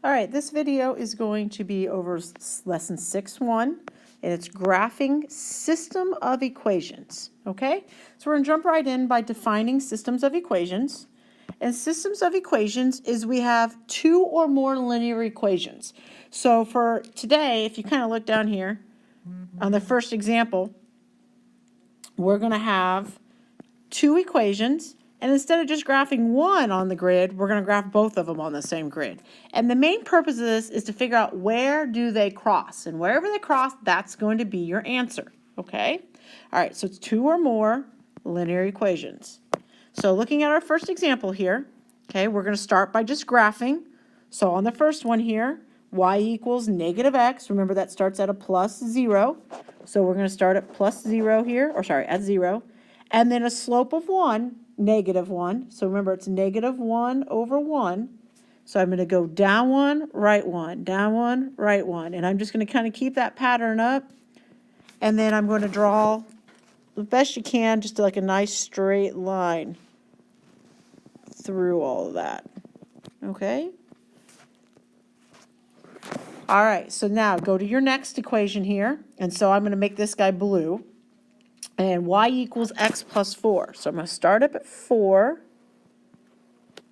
All right, this video is going to be over lesson 6.1, and it's graphing system of equations, okay? So we're gonna jump right in by defining systems of equations. And systems of equations is we have two or more linear equations. So for today, if you kind of look down here on the first example, we're gonna have two equations. And instead of just graphing one on the grid, we're going to graph both of them on the same grid. And the main purpose of this is to figure out where do they cross. And wherever they cross, that's going to be your answer. Okay? All right, so it's two or more linear equations. So looking at our first example here, okay, we're going to start by just graphing. So on the first one here, y equals negative x. Remember that starts at a plus 0. So we're going to start at plus 0 here, or sorry, at 0. And then a slope of 1, negative 1. So remember, it's negative 1 over 1. So I'm going to go down 1, right 1, down 1, right 1. And I'm just going to kind of keep that pattern up. And then I'm going to draw the best you can, just like a nice straight line through all of that. Okay? All right, so now go to your next equation here. And so I'm going to make this guy blue. And y equals x plus 4. So I'm going to start up at 4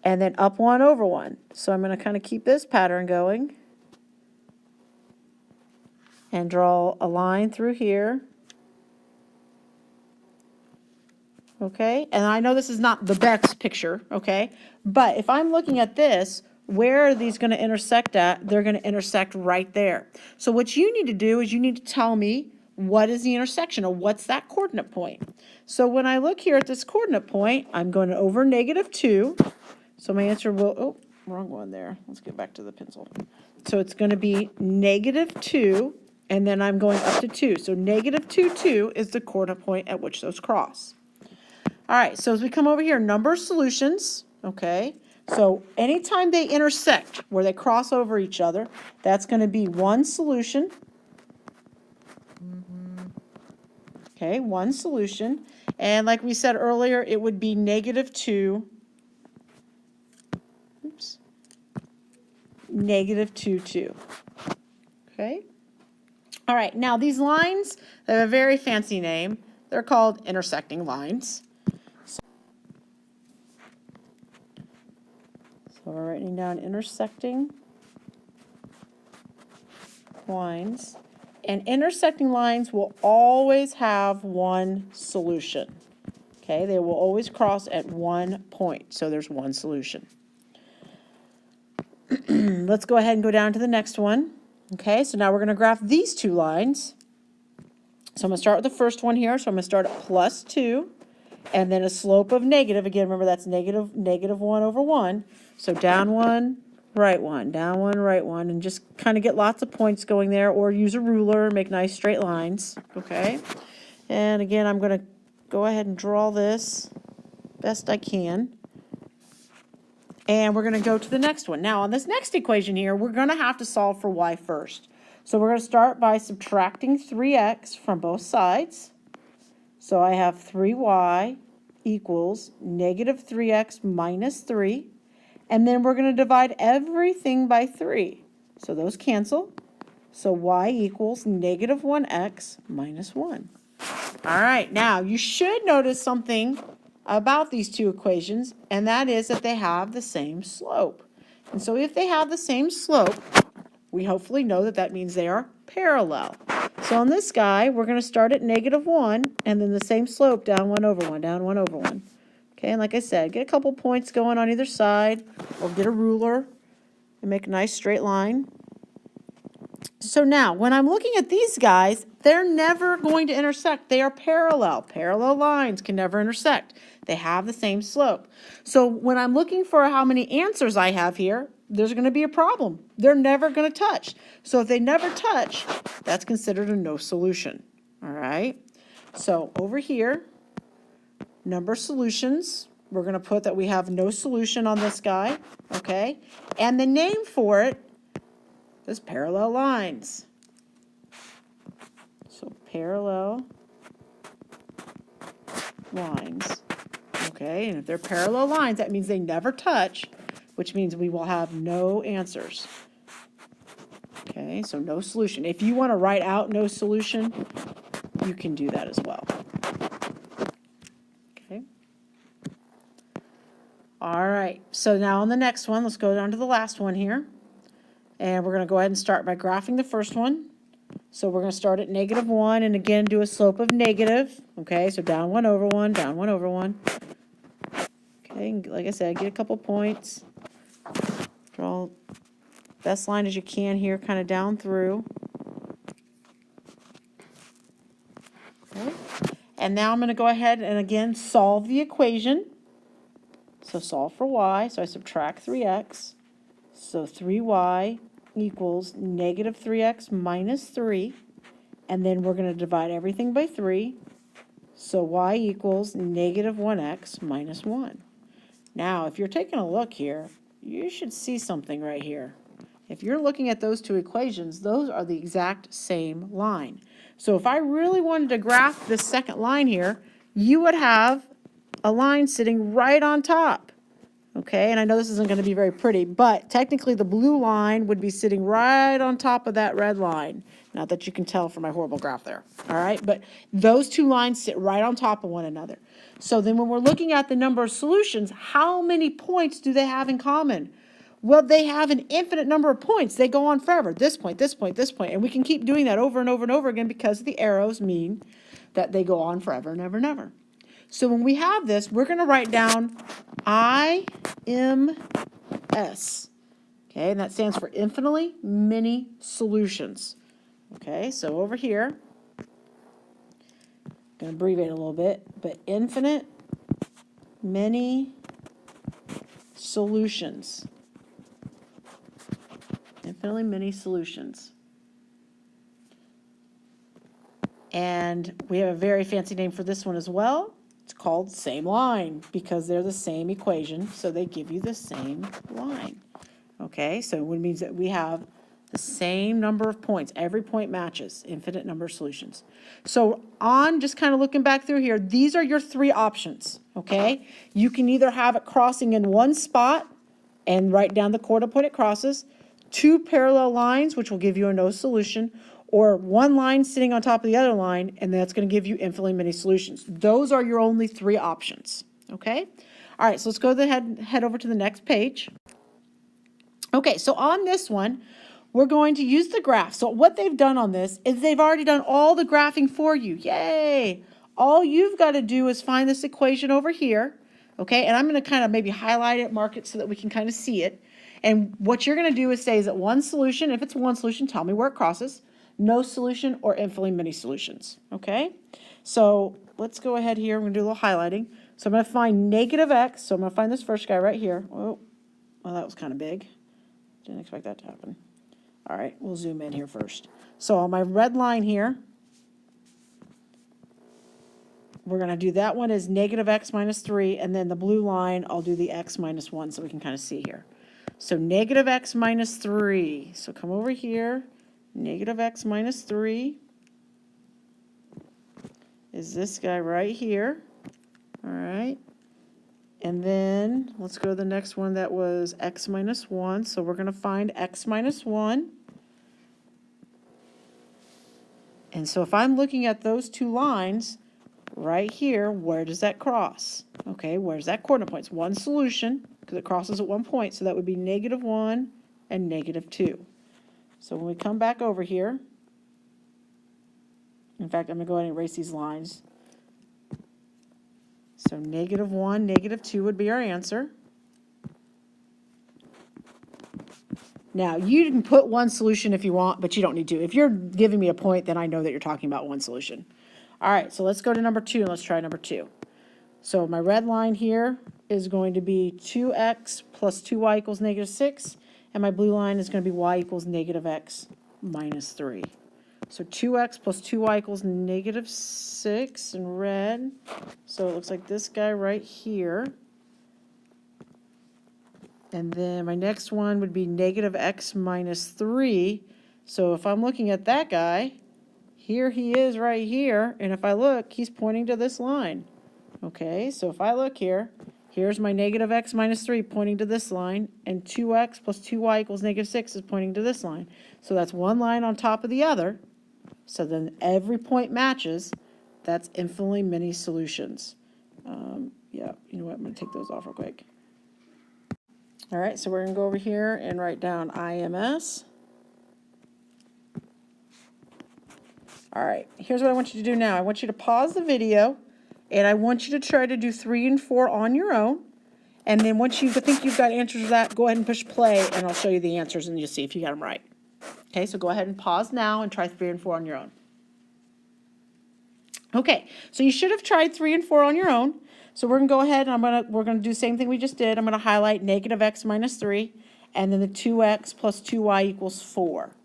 and then up 1 over 1. So I'm going to kind of keep this pattern going and draw a line through here. Okay, and I know this is not the best picture, okay, but if I'm looking at this, where are these going to intersect at? They're going to intersect right there. So what you need to do is you need to tell me what is the intersection, or what's that coordinate point. So when I look here at this coordinate point, I'm going over negative 2. So my answer will, oh, wrong one there. Let's get back to the pencil. So it's going to be negative 2, and then I'm going up to 2. So negative 2, 2 is the coordinate point at which those cross. All right, so as we come over here, number of solutions, okay? So anytime they intersect, where they cross over each other, that's going to be one solution. Okay, one solution. And like we said earlier, it would be negative 2. Oops. Negative 2, 2. Okay? All right, now these lines, they have a very fancy name. They're called intersecting lines. So we're writing down intersecting lines. And intersecting lines will always have one solution. Okay, they will always cross at one point. So there's one solution. Let's go ahead and go down to the next one. Okay, so now we're going to graph these two lines. So I'm going to start with the first one here. So I'm going to start at plus 2. And then a slope of negative. Again, remember that's negative 1 over 1. So down 1, right 1, down 1, right 1. And just kind of get lots of points going there. Or use a ruler and make nice straight lines. Okay. And again, I'm going to go ahead and draw this best I can. And we're going to go to the next one. Now, on this next equation here, we're going to have to solve for y first. So we're going to start by subtracting 3x from both sides. So I have 3y equals negative 3x minus 3. And then we're going to divide everything by 3. So those cancel. So y equals negative 1x minus 1. All right, now you should notice something about these two equations, and that is that they have the same slope. And so if they have the same slope, we hopefully know that that means they are parallel. So on this guy, we're going to start at negative 1, and then the same slope, down 1 over 1, down 1 over 1. Okay, and like I said, get a couple points going on either side, or get a ruler and make a nice straight line. So now, when I'm looking at these guys, they're never going to intersect. They are parallel. Parallel lines can never intersect. They have the same slope. So when I'm looking for how many answers I have here, there's going to be a problem. They're never going to touch. So if they never touch, that's considered a no solution. All right? So over here, number of solutions, we're going to put that we have no solution on this guy. Okay? And the name for it is parallel lines. So parallel lines. Okay, and if they're parallel lines, that means they never touch, which means we will have no answers. Okay, so no solution. If you want to write out no solution, you can do that as well. Okay. All right, so now on the next one, let's go down to the last one here. And we're going to go ahead and start by graphing the first one. So we're going to start at -1 and again do a slope of negative. Okay, so down 1 over 1, down 1 over 1. Okay, and like I said, get a couple points. Draw best line as you can here, kind of down through. Okay. And now I'm going to go ahead and again solve the equation. So solve for y, so I subtract 3x. So 3y equals -3x minus 3. And then we're going to divide everything by 3. So y equals -1x minus 1. Now, if you're taking a look here, you should see something right here. If you're looking at those two equations, those are the exact same line. So if I really wanted to graph this second line here, you would have a line sitting right on top. Okay, and I know this isn't going to be very pretty, but technically the blue line would be sitting right on top of that red line. Not that you can tell from my horrible graph there. All right, but those two lines sit right on top of one another. So then when we're looking at the number of solutions, how many points do they have in common? Well, they have an infinite number of points. They go on forever. This point, this point, this point. And we can keep doing that over and over and over again because the arrows mean that they go on forever and ever and ever. So when we have this, we're going to write down IMS. Okay, and that stands for infinitely many solutions. Okay, so over here, I'm going to abbreviate a little bit, but infinite many solutions. Infinitely many solutions. And we have a very fancy name for this one as well. It's called same line because they're the same equation, so they give you the same line. Okay, so it means that we have the same number of points. Every point matches, infinite number of solutions. So on just kind of looking back through here, these are your three options, okay? You can either have it crossing in one spot and write down the coordinate point it crosses, two parallel lines, which will give you a no solution, or one line sitting on top of the other line, and that's going to give you infinitely many solutions. Those are your only three options, okay? All right, so let's go ahead and head over to the next page. Okay, so on this one, we're going to use the graph. So what they've done on this is they've already done all the graphing for you. Yay! All you've got to do is find this equation over here, okay? And I'm going to kind of maybe highlight it, mark it so that we can kind of see it. And what you're going to do is say, is it one solution? If it's one solution, tell me where it crosses. No solution or infinitely many solutions, okay? So let's go ahead here. We're going to do a little highlighting. So I'm going to find -x. So I'm going to find this first guy right here. Oh, well, that was kind of big. Didn't expect that to happen. All right, we'll zoom in here first. So on my red line here, we're going to do that one as -x minus 3, and then the blue line, I'll do the x minus 1 so we can kind of see here. So -x minus 3. So come over here. -x minus 3 is this guy right here. All right. And then let's go to the next one that was x minus 1. So we're going to find x minus 1. And so if I'm looking at those two lines right here, where does that cross? Okay, where's that coordinate point? It's one solution because it crosses at one point. So that would be -1 and -2. So when we come back over here, in fact, I'm going to go ahead and erase these lines. So -1, -2 would be our answer. Now, you can put one solution if you want, but you don't need to. If you're giving me a point, then I know that you're talking about one solution. All right, so let's go to number 2, and let's try number 2. So my red line here is going to be 2x plus 2y equals -6, and my blue line is going to be y equals -x minus 3. So 2x plus 2y equals -6 in red. So it looks like this guy right here. And then my next one would be -x minus 3. So if I'm looking at that guy, here he is right here. And if I look, he's pointing to this line. Okay, so if I look here, Here's my negative x minus 3 pointing to this line, and 2x plus 2y equals negative 6 is pointing to this line. So that's one line on top of the other. So then every point matches. That's infinitely many solutions. Yeah, you know what? I'm going to take those off real quick. All right, so we're going to go over here and write down IMS. All right, here's what I want you to do now. I want you to pause the video, and I want you to try to do 3 and 4 on your own. And then once you think you've got answers to that, go ahead and push play, and I'll show you the answers, and you'll see if you got them right. Okay, so go ahead and pause now and try 3 and 4 on your own. Okay, so you should have tried 3 and 4 on your own. So we're going to go ahead and we're going to do the same thing we just did. I'm going to highlight negative x minus 3, and then the 2x plus 2y equals 4.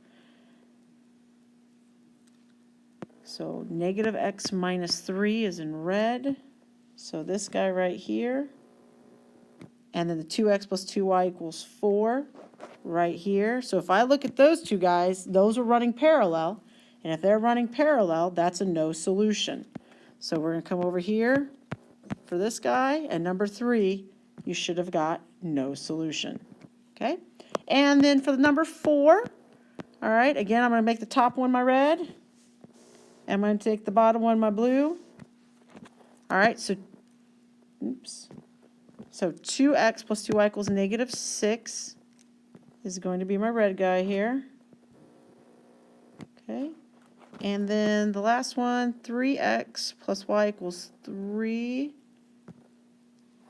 So negative x minus 3 is in red. So this guy right here. And then the 2x plus 2y equals 4 right here. So if I look at those two guys, those are running parallel. And if they're running parallel, that's a no solution. So we're going to come over here for this guy. And number 3, you should have got no solution. Okay? And then for the number 4, all right, again, I'm going to make the top one my red. I'm going to take the bottom one my blue. All right, so, oops. So 2x plus 2y equals negative 6 is going to be my red guy here. Okay. And then the last one, 3x plus y equals 3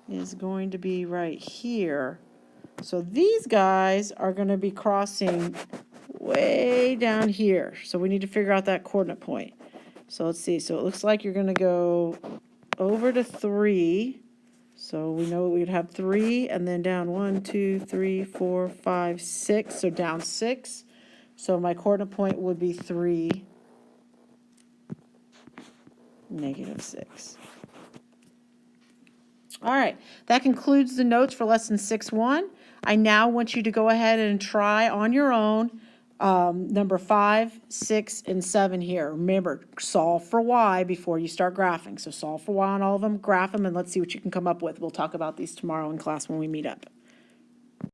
is going to be right here. So these guys are going to be crossing way down here. So we need to figure out that coordinate point. So let's see. So it looks like you're going to go over to 3. So we know we'd have 3 and then down 1, 2, 3, 4, 5, 6. So down 6. So my coordinate point would be 3, negative 6. All right, that concludes the notes for lesson 6-1. I now want you to go ahead and try on your own number 5, 6, and 7 here. Remember, solve for y before you start graphing. So solve for y on all of them, graph them, and let's see what you can come up with. We'll talk about these tomorrow in class when we meet up.